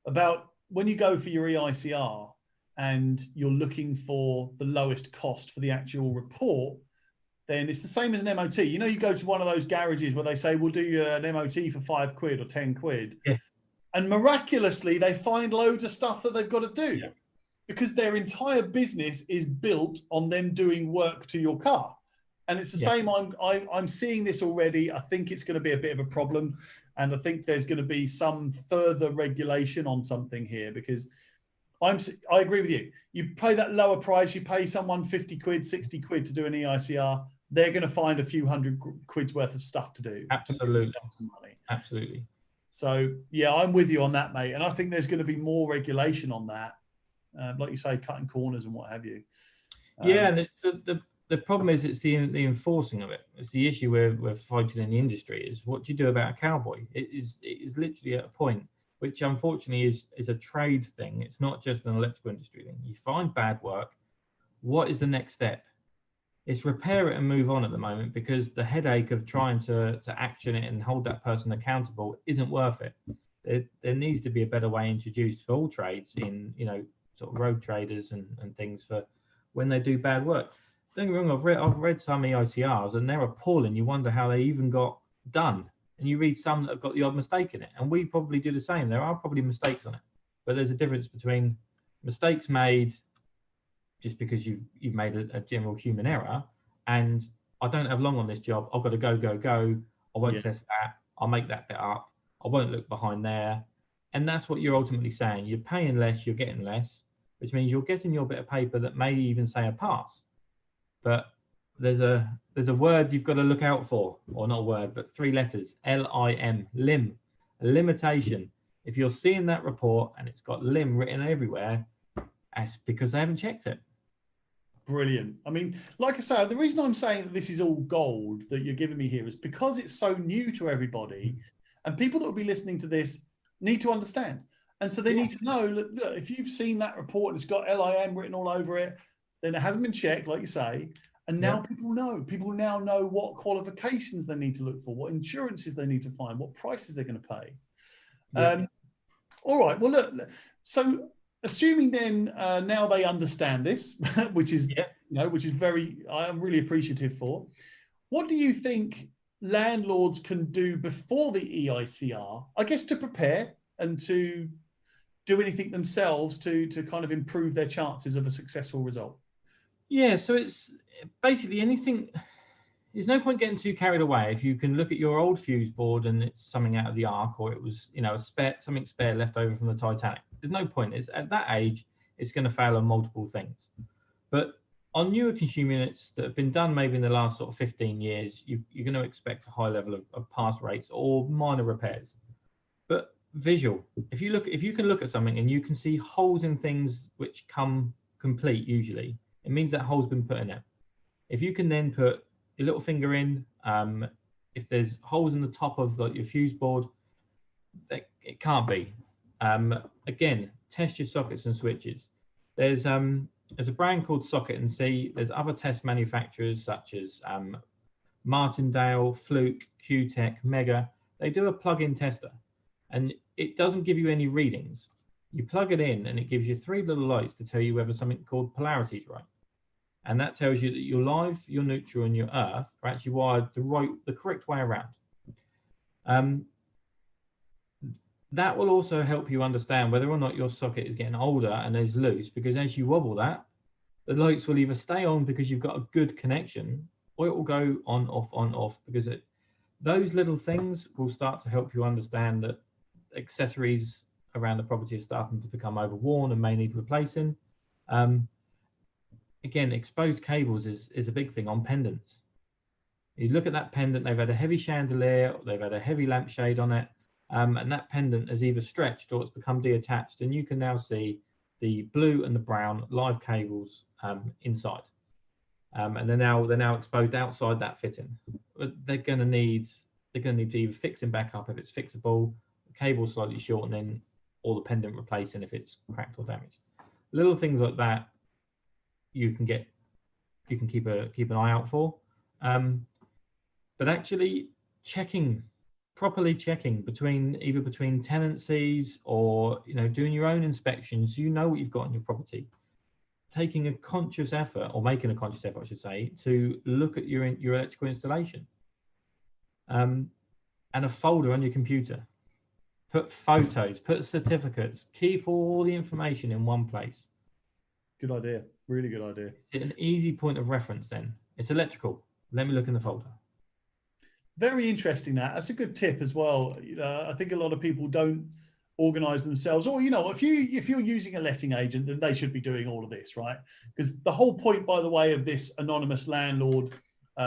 Speaker 1: about when you go for your EICR and you're looking for the lowest cost for the actual report, then it's the same as an MOT. You go to one of those garages where they say, we'll do you an MOT for £5 or 10 quid.
Speaker 2: Yeah.
Speaker 1: And miraculously, they find loads of stuff that they've got to do.
Speaker 2: Yeah.
Speaker 1: Because their entire business is built on them doing work to your car. And it's the same. I'm seeing this already. I think it's going to be a bit of a problem. And I think there's going to be some further regulation on something here, because I agree with you. You pay that lower price, you pay someone 50 quid, 60 quid to do an EICR, they're going to find a few hundred quid's worth of stuff to do.
Speaker 2: Absolutely.
Speaker 1: Some money.
Speaker 2: Absolutely.
Speaker 1: So, yeah, I'm with you on that, mate. And I think there's going to be more regulation on that. Like you say, cutting corners and what have you.
Speaker 2: And the problem is it's the enforcing of it. It's the issue we're fighting in the industry, is what do you do about a cowboy? It is literally at a point which unfortunately is a trade thing. It's not just an electrical industry thing. You find bad work. What is the next step? It's repair it and move on at the moment, because the headache of trying to action it and hold that person accountable isn't worth it. There needs to be a better way introduced for all trades in, sort of road traders and things, for when they do bad work. Don't get me wrong, I've read some EICRs and they're appalling. You wonder how they even got done. And you read some that have got the odd mistake in it. And we probably do the same. There are probably mistakes on it. But there's a difference between mistakes made just because you've made a general human error, and I don't have long on this job. I've got to go. I won't test that. I'll make that bit up. I won't look behind there. And that's what you're ultimately saying. You're paying less, you're getting less, which means you're getting your bit of paper that may even say a pass. But there's a word you've got to look out for, or not a word, but 3 letters, LIM, lim, a limitation. If you're seeing that report and it's got lim written everywhere, that's because they haven't checked it.
Speaker 1: Brilliant. I mean, like I say, the reason I'm saying that this is all gold that you're giving me here is because it's so new to everybody, and people that will be listening to this need to understand. And so they need to know, look, if you've seen that report and it's got LIM written all over it, then it hasn't been checked, like you say. And now people know. People now know what qualifications they need to look for, what insurances they need to find, what prices they're going to pay. All right. Well, look. So, assuming then now they understand this, which is which is I am really appreciative for. What do you think landlords can do before the EICR? I guess to prepare and to do anything themselves to kind of improve their chances of a successful result. Yeah.
Speaker 2: So it's basically anything. There's no point getting too carried away. If you can look at your old fuse board and it's something out of the Ark, or it was, something spare left over from the Titanic. There's no point. It's at that age, it's going to fail on multiple things. But on newer consumer units that have been done maybe in the last sort of 15 years, you're going to expect a high level of pass rates or minor repairs. But visual, if you can look at something and you can see holes in things which come complete, usually, it means that hole's been put in it. If you can then put your little finger in, if there's holes in the top of your fuse board, it can't be. Again, test your sockets and switches. There's a brand called Socket and See. There's other test manufacturers such as Martindale, Fluke, Q-Tech, Mega. They do a plug-in tester, and it doesn't give you any readings. You plug it in and it gives you 3 little lights to tell you whether something called polarity is right. And that tells you that your live, your neutral, and your earth are actually wired the correct way around. That will also help you understand whether or not your socket is getting older and is loose, because as you wobble that, the lights will either stay on because you've got a good connection, or it will go on, off, because those little things will start to help you understand that accessories around the property are starting to become overworn and may need replacing. Again, exposed cables is a big thing on pendants. You look at that pendant, they've had a heavy chandelier, they've had a heavy lampshade on it, and that pendant has either stretched or it's become detached, and you can now see the blue and the brown live cables inside, and they're now exposed outside that fitting. But they're going to need to either fix them back up if it's fixable, the cable slightly shortening, or the pendant replacing if it's cracked or damaged. Little things like that you can keep an eye out for, but actually properly checking between tenancies, or doing your own inspections, so you know what you've got on your property, taking a conscious effort, or making a conscious effort I should say, to look at your electrical installation, and a folder on your computer. Put photos, put certificates, keep all the information in one place.
Speaker 1: Good idea. Really good idea.
Speaker 2: It's an easy point of reference then. It's electrical. Let me look in the folder.
Speaker 1: Very interesting. That's a good tip as well. I think a lot of people don't organize themselves, or if you're using a letting agent, then they should be doing all of this, right? Because the whole point, by the way, of this anonymous landlord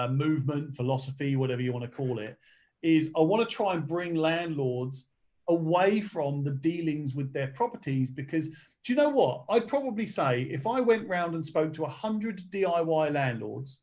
Speaker 1: movement, philosophy, whatever you want to call it, is I want to try and bring landlords away from the dealings with their properties. Because do you know what? I'd probably say if I went round and spoke to 100 DIY landlords,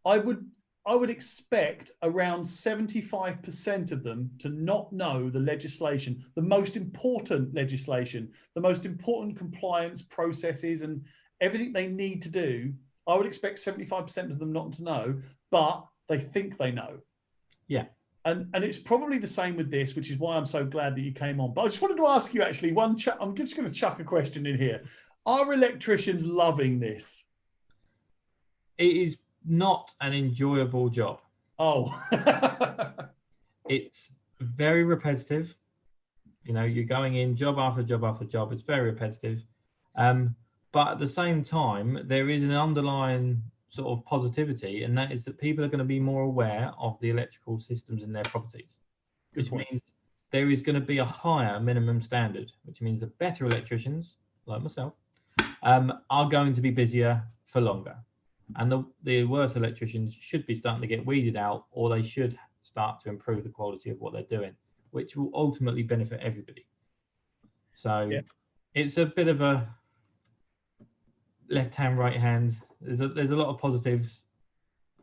Speaker 1: I would expect around 75% of them to not know the legislation, the most important legislation, the most important compliance processes and everything they need to do. I would expect 75% of them not to know, but they think they know.
Speaker 2: Yeah.
Speaker 1: And it's probably the same with this, which is why I'm so glad that you came on. But I just wanted to ask you actually I'm just going to chuck a question in here. Are electricians loving this?
Speaker 2: It is not an enjoyable job.
Speaker 1: Oh.
Speaker 2: It's very repetitive. You're going in job after job after job. It's very repetitive. But at the same time, there is an underlying sort of positivity, and that is that people are going to be more aware of the electrical systems in their properties, which means there is going to be a higher minimum standard, which means the better electricians, like myself, are going to be busier for longer. And the worse electricians should be starting to get weeded out, or they should start to improve the quality of what they're doing, which will ultimately benefit everybody. So it's a bit of a left hand, right hand. There's a lot of positives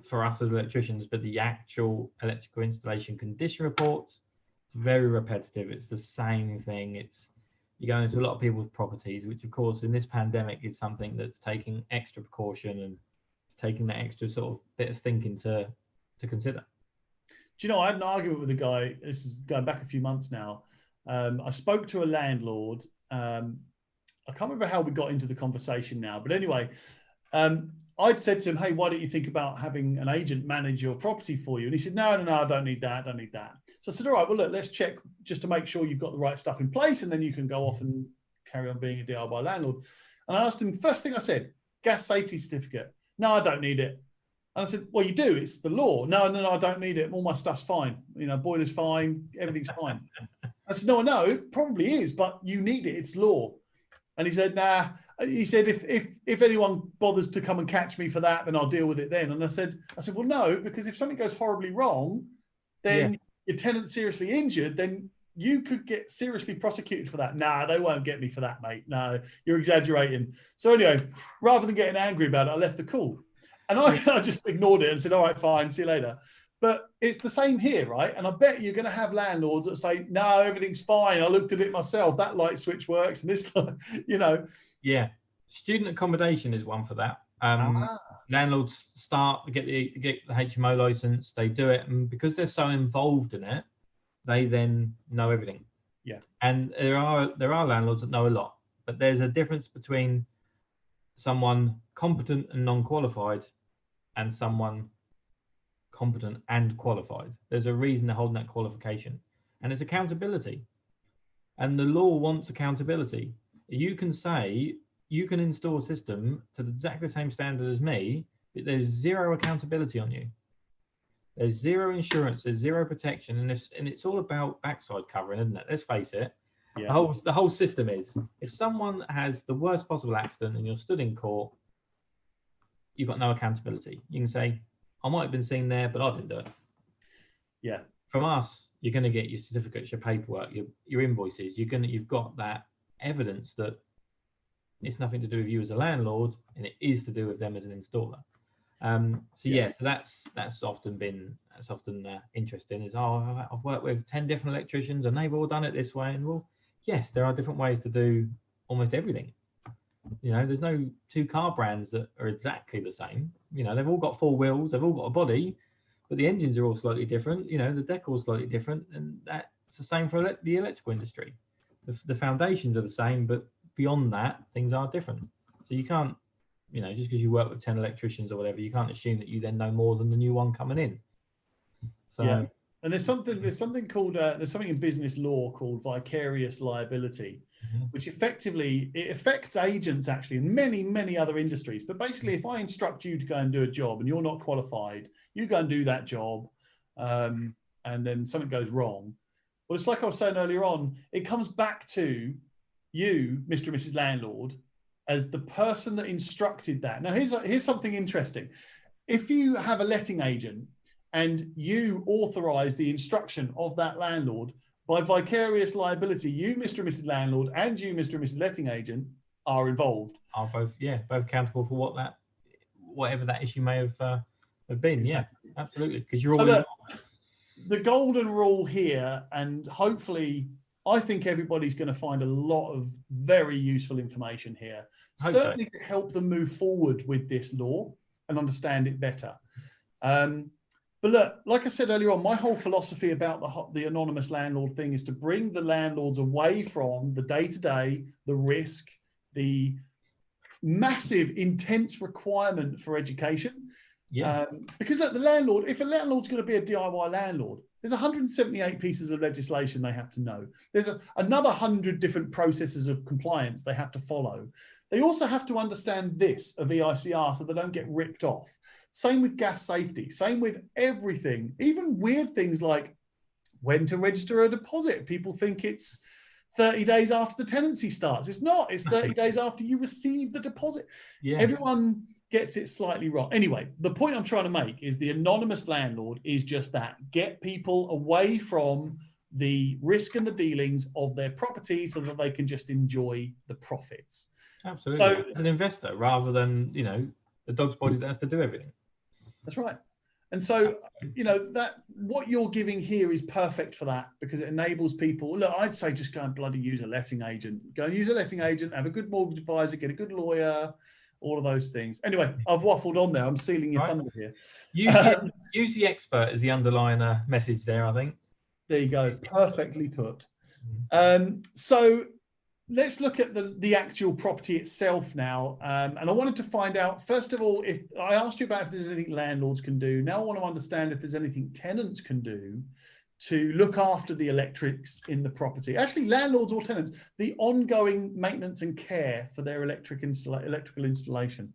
Speaker 2: for us as electricians, but the actual electrical installation condition reports, it's very repetitive. It's the same thing. You go into a lot of people's properties, which of course in this pandemic is something that's taking extra precaution, and it's taking that extra sort of bit of thinking to consider.
Speaker 1: Do you know, I had an argument with a guy, this is going back a few months now. I spoke to a landlord. I can't remember how we got into the conversation now, but anyway, I'd said to him, hey, why don't you think about having an agent manage your property for you? And he said, no, I don't need that. I don't need that. So I said, all right, well, look, let's check just to make sure you've got the right stuff in place, and then you can go off and carry on being a DIY landlord. And I asked him, first thing I said, gas safety certificate. No, I don't need it. And I said, well, you do. It's the law. No, I don't need it. All my stuff's fine. You know, boiler's fine. Everything's fine. I said, no, it probably is, but you need it. It's law. And he said, nah. He said, if anyone bothers to come and catch me for that, then I'll deal with it then. And I said, well, no, because if something goes horribly wrong, then your tenant's seriously injured, then you could get seriously prosecuted for that. Nah, they won't get me for that, mate. No, you're exaggerating. So anyway, rather than getting angry about it, I left the call. And I just ignored it and said, all right, fine, see you later. But it's the same here, right? And I bet you're going to have landlords that say, no, everything's fine. I looked at it myself. That light switch works. And this, you know.
Speaker 2: Yeah. Student accommodation is one for that. Landlords get the HMO license. They do it. And because they're so involved in it, they then know everything.
Speaker 1: Yeah.
Speaker 2: And there are landlords that know a lot. But there's a difference between someone competent and non-qualified and someone competent and qualified. There's a reason they're holding that qualification, and it's accountability. And the law wants accountability. You can say you can install a system to exactly the same standard as me, but there's zero accountability on you. There's zero insurance, there's zero protection, and it's all about backside covering, isn't it? Let's face it. Yeah. The whole system is, if someone has the worst possible accident and you're stood in court, you've got no accountability. You can say, I might have been seen there, but I didn't do it.
Speaker 1: Yeah.
Speaker 2: From us, you're going to get your certificates, your paperwork, your invoices. You've got that evidence that it's nothing to do with you as a landlord, and it is to do with them as an installer. So that's often interesting. Is I've worked with 10 different electricians and they've all done it this way. And well, yes, there are different ways to do almost everything. You know, there's no two car brands that are exactly the same. You know, they've all got four wheels, they've all got a body, but the engines are all slightly different. You know, the decor is slightly different, and that's the same for the electrical industry. The foundations are the same, but beyond that, things are different. So you can't, you know, just because you work with 10 electricians or whatever, you can't assume that you then know more than the new one coming in. So
Speaker 1: yeah. And there's something called there's something in business law called vicarious liability, which effectively it affects agents actually in many other industries. But basically, if I instruct you to go and do a job and you're not qualified, you go and do that job, and then something goes wrong. Well, it's like I was saying earlier on, it comes back to you, Mr. and Mrs. Landlord, as the person that instructed that. Now, here's something interesting. If you have a letting agent and you authorize the instruction of that landlord, by vicarious liability, you, Mr. and Mrs. Landlord, and you, Mr. and Mrs. Letting Agent, are involved.
Speaker 2: Are both accountable for whatever that issue may have been. Yeah, absolutely. Because you're all
Speaker 1: involved. The golden rule here, and hopefully, I think everybody's going to find a lot of very useful information here, certainly to help them move forward with this law and understand it better. But look, like I said earlier on, my whole philosophy about the anonymous landlord thing is to bring the landlords away from the day-to-day, the risk, the massive, intense requirement for education. Yeah. Because look, if a landlord's going to be a DIY landlord, There's 178 pieces of legislation they have to know. There's another 100 different processes of compliance they have to follow. They also have to understand this of EICR so they don't get ripped off. Same with gas safety, same with everything, even weird things like when to register a deposit. People think it's 30 days after the tenancy starts. It's not, it's 30 days after you receive the deposit. Yeah. Everyone gets it slightly wrong. Anyway, the point I'm trying to make is the anonymous landlord is just that. Get people away from the risk and the dealings of their property so that they can just enjoy the profits.
Speaker 2: Absolutely. So, as an investor, rather than, you know, the dog's body that has to do everything.
Speaker 1: That's right. And so, you know, that what you're giving here is perfect for that, because it enables people. Look, I'd say just go and bloody use a letting agent. Go and use a letting agent, have a good mortgage advisor, get a good lawyer, all of those things. Anyway, I've waffled on there. I'm stealing your thunder here.
Speaker 2: Use the expert as the underlying message there, I think.
Speaker 1: There you go. Perfectly put. So let's look at the actual property itself now. And I wanted to find out, first of all, if I asked you about if there's anything landlords can do. Now I want to understand if there's anything tenants can do to look after the electrics in the property. Actually, landlords or tenants, the ongoing maintenance and care for their electrical installation.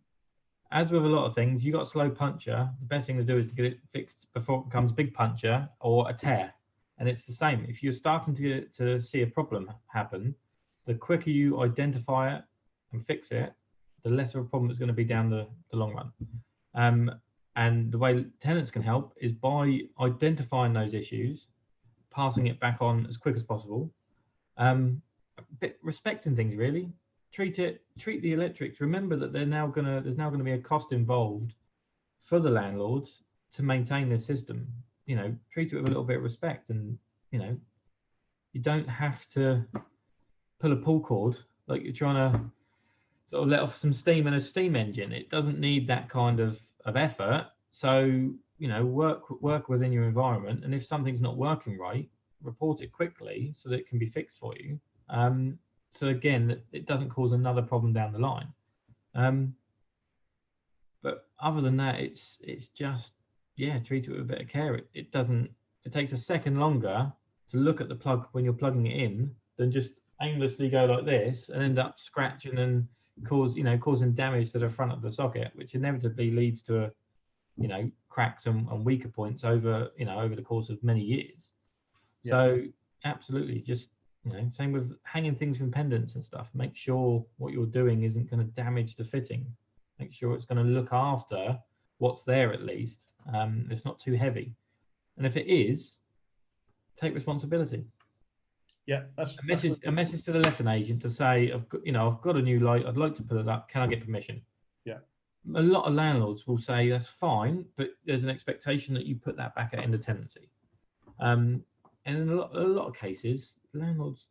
Speaker 2: As with a lot of things, you got a slow puncture. The best thing to do is to get it fixed before it becomes big puncture or a tear. And it's the same. If you're starting to see a problem happen, the quicker you identify it and fix it, the less of a problem it's going to be down the long run. And the way tenants can help is by identifying those issues, passing it back on as quick as possible, but respecting things really. Treat the electrics. Remember that there's now going to be a cost involved for the landlords to maintain this system. You know, treat it with a little bit of respect, and you know, you don't have to pull a pull cord like you're trying to sort of let off some steam in a steam engine. It doesn't need that kind of effort. So, you know, work within your environment, and if something's not working right, report it quickly so that it can be fixed for you. So again, it doesn't cause another problem down the line. But other than that, it's just, yeah, treat it with a bit of care. It takes a second longer to look at the plug when you're plugging it in than just aimlessly go like this and end up scratching and causing damage to the front of the socket, which inevitably leads to cracks and weaker points over the course of many years. Yeah. So absolutely, just same with hanging things from pendants and stuff. Make sure what you're doing isn't going to damage the fitting. Make sure it's going to look after what's there at least. It's not too heavy, and if it is, take responsibility.
Speaker 1: Yeah, that's
Speaker 2: a message to the letting agent to say, I've got a new light, I'd like to put it up, can I get permission?
Speaker 1: Yeah.
Speaker 2: A lot of landlords will say that's fine, but there's an expectation that you put that back at end of tenancy. And in a lot of cases, landlords,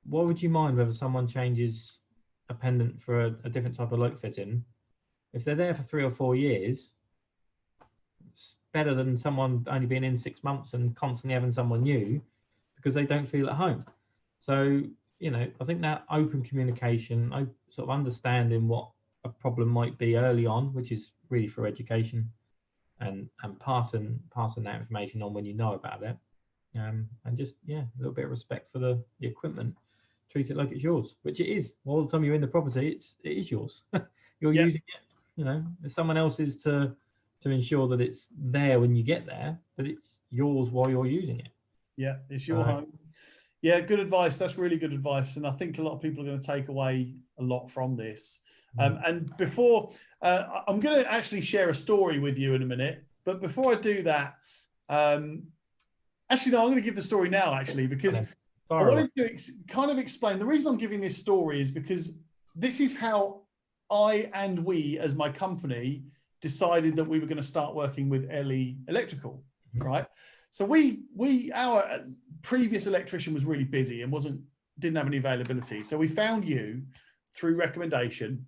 Speaker 2: why would you mind whether someone changes a pendant for a different type of light fitting? If they're there for 3 or 4 years, it's better than someone only being in 6 months and constantly having someone new because they don't feel at home. So, I think that open communication, sort of understanding what a problem might be early on, which is really for education, and passing that information on when you know about it, and just a little bit of respect for the equipment. Treat it like it's yours, which it is. All the time you're in the property, it is yours. You're using it. It's someone else's to ensure that it's there when you get there, but it's yours while you're using it.
Speaker 1: Yeah, it's your home. Yeah, good advice. That's really good advice, and I think a lot of people are going to take away a lot from this. And before I'm going to actually share a story with you in a minute, but before I do that, actually no, I'm going to give the story now actually, because I wanted to kind of explain the reason I'm giving this story is because this is how I and we as my company decided that we were going to start working with LE Electrical, right? So our previous electrician was really busy and didn't have any availability. So we found you through recommendation,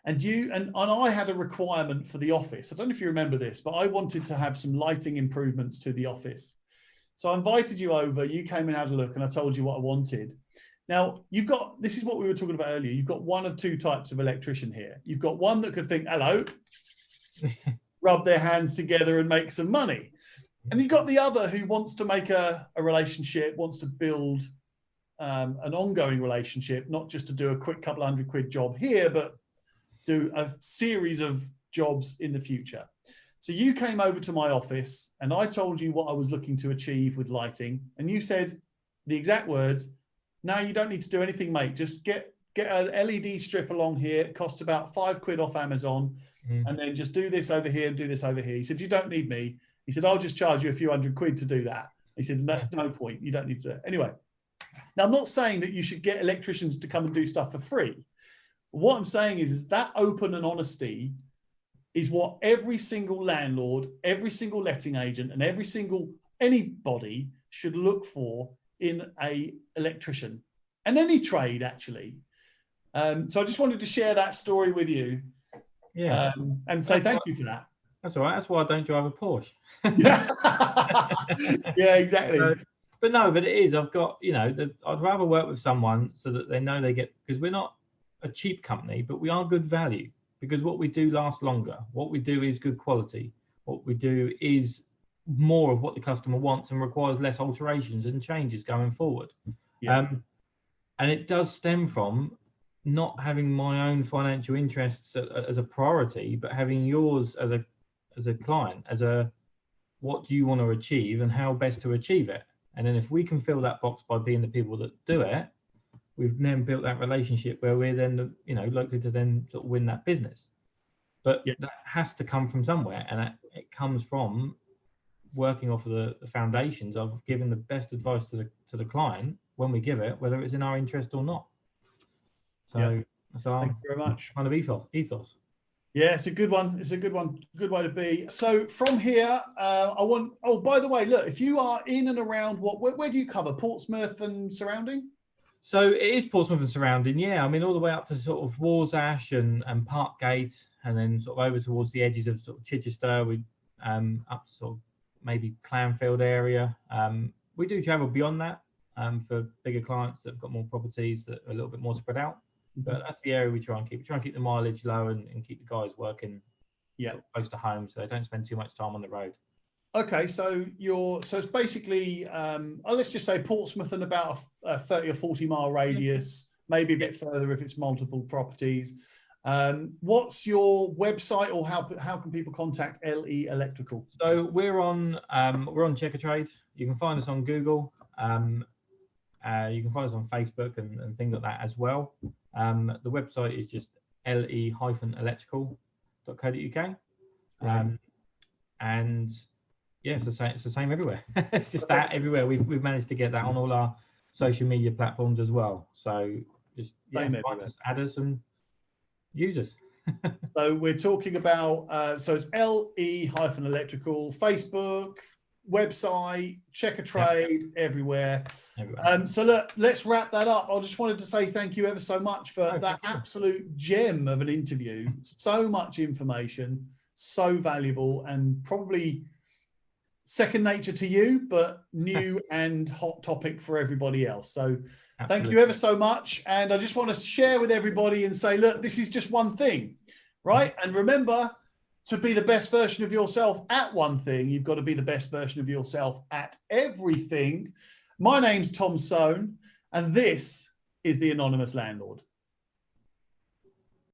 Speaker 1: and I had a requirement for the office. I don't know if you remember this, but I wanted to have some lighting improvements to the office. So I invited you over, you came and had a look, and I told you what I wanted. Now, this is what we were talking about earlier. You've got one of two types of electrician here. You've got one that could think, hello, rub their hands together and make some money. And you've got the other who wants to make a relationship, wants to build an ongoing relationship, not just to do a quick couple £100 job here, but do a series of jobs in the future. So you came over to my office and I told you what I was looking to achieve with lighting. And you said the exact words, no, you don't need to do anything, mate. Just get an LED strip along here. It costs about £5 off Amazon. And then just do this over here and do this over here. He said, you don't need me. He said, I'll just charge you a few £100 to do that. He said, that's no point. You don't need to do it. Anyway, now I'm not saying that you should get electricians to come and do stuff for free. What I'm saying is that open and honesty is what every single landlord, every single letting agent, and anybody should look for in a electrician, and any trade actually. So I just wanted to share that story with you.
Speaker 2: Yeah.
Speaker 1: And say thank you for that.
Speaker 2: That's all right. That's why I don't drive a Porsche.
Speaker 1: Yeah, exactly.
Speaker 2: But it is. I've got, I'd rather work with someone so that they know they get, because we're not a cheap company, but we are good value, because what we do lasts longer. What we do is good quality. What we do is more of what the customer wants and requires less alterations and changes going forward.
Speaker 1: Yeah.
Speaker 2: And it does stem from not having my own financial interests as a priority, but having yours as a client, what do you want to achieve and how best to achieve it. And then if we can fill that box by being the people that do it, we've then built that relationship where we're then, likely to then sort of win that business. But that has to come from somewhere, and it comes from working off of the foundations of giving the best advice to the client when we give it, whether it's in our interest or not. So that's our
Speaker 1: Thank you very much.
Speaker 2: kind of ethos.
Speaker 1: Yeah, it's a good one. It's a good one. Good way to be. So from here, by the way, look, if you are in and around where do you cover? Portsmouth and surrounding?
Speaker 2: So it is Portsmouth and surrounding, yeah. I mean, all the way up to sort of Warsash and Parkgate, and then sort of over towards the edges of sort of Chichester, up to sort of maybe Clanfield area. We do travel beyond that for bigger clients that have got more properties that are a little bit more spread out. But that's the area we try and keep. We try and keep the mileage low and keep the guys working sort of close to home, so they don't spend too much time on the road.
Speaker 1: Okay, so it's basically let's just say Portsmouth and about a 30 or 40 mile radius, maybe a bit further if it's multiple properties. What's your website, or how can people contact LE Electrical?
Speaker 2: So we're on Checkatrade. You can find us on Google. You can find us on Facebook and things like that as well. The website is just le-electrical.co.uk. And yeah, it's the same everywhere. It's just that everywhere. We've managed to get that on all our social media platforms as well. So just find us, add us, and use us.
Speaker 1: So we're talking about so it's LE-electrical, Facebook, website, Checkatrade, everywhere. So look, let's wrap that up. I just wanted to say thank you ever so much for that absolute gem of an interview. So much information, so valuable, and probably second nature to you, but new and hot topic for everybody else. So thank you ever so much. And I just want to share with everybody and say, look, this is just one thing, right? And remember, to be the best version of yourself at one thing, you've got to be the best version of yourself at everything. My name's Tom Soane, and this is the Anonymous Landlord.